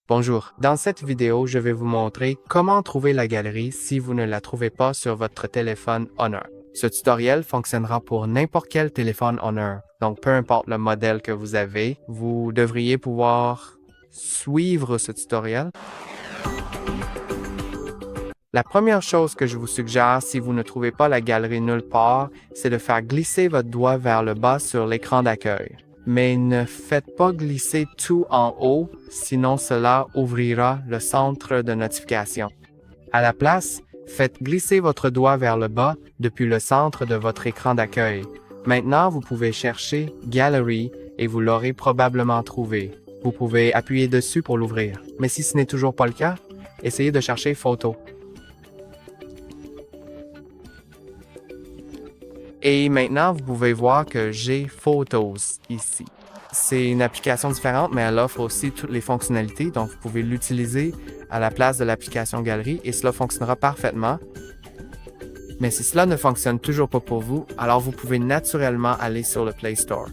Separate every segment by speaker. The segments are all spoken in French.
Speaker 1: Bonjour, dans cette vidéo, je vais vous montrer comment trouver la galerie si vous ne la trouvez pas sur votre téléphone Honor. Ce tutoriel fonctionnera pour n'importe quel téléphone Honor, donc peu importe le modèle que vous avez, vous devriez pouvoir suivre ce tutoriel. La première chose que je vous suggère si vous ne trouvez pas la galerie nulle part, c'est de faire glisser votre doigt vers le bas sur l'écran d'accueil. Mais ne faites pas glisser tout en haut, sinon cela ouvrira le centre de notification. À la place, faites glisser votre doigt vers le bas depuis le centre de votre écran d'accueil. Maintenant, vous pouvez chercher Gallery et vous l'aurez probablement trouvé. Vous pouvez appuyer dessus pour l'ouvrir. Mais si ce n'est toujours pas le cas, essayez de chercher Photos. Et maintenant, vous pouvez voir que j'ai Photos ici. C'est une application différente, mais elle offre aussi toutes les fonctionnalités, donc vous pouvez l'utiliser à la place de l'application Galerie et cela fonctionnera parfaitement. Mais si cela ne fonctionne toujours pas pour vous, alors vous pouvez naturellement aller sur le Play Store.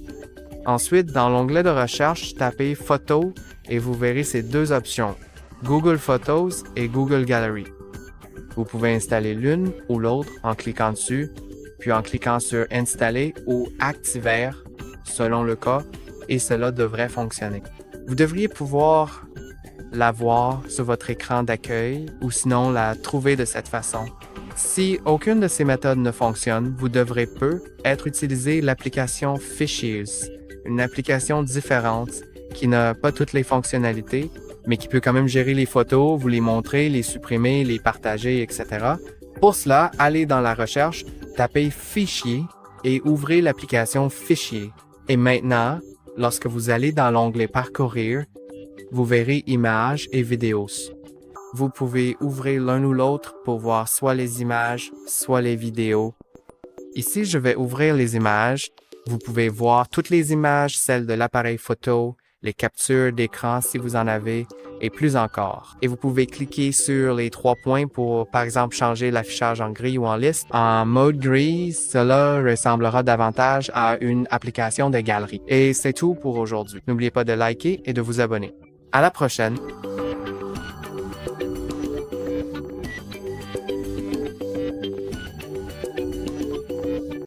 Speaker 1: Ensuite, dans l'onglet de recherche, tapez Photos et vous verrez ces deux options, Google Photos et Google Gallery. Vous pouvez installer l'une ou l'autre en cliquant dessus, puis en cliquant sur Installer ou Activer, selon le cas, et cela devrait fonctionner. Vous devriez pouvoir la voir sur votre écran d'accueil ou sinon la trouver de cette façon. Si aucune de ces méthodes ne fonctionne, vous devrez peut-être utiliser l'application Fichiers, une application différente qui n'a pas toutes les fonctionnalités, mais qui peut quand même gérer les photos, vous les montrer, les supprimer, les partager, etc. Pour cela, allez dans la recherche, tapez Fichier et ouvrez l'application Fichier. Et maintenant, lorsque vous allez dans l'onglet Parcourir, vous verrez Images et Vidéos. Vous pouvez ouvrir l'un ou l'autre pour voir soit les images, soit les vidéos. Ici, je vais ouvrir les images. Vous pouvez voir toutes les images, celles de l'appareil photo, les captures d'écran si vous en avez, et plus encore. Et vous pouvez cliquer sur les trois points pour, par exemple, changer l'affichage en gris ou en liste. En mode gris, cela ressemblera davantage à une application de galerie. Et c'est tout pour aujourd'hui. N'oubliez pas de liker et de vous abonner. À la prochaine!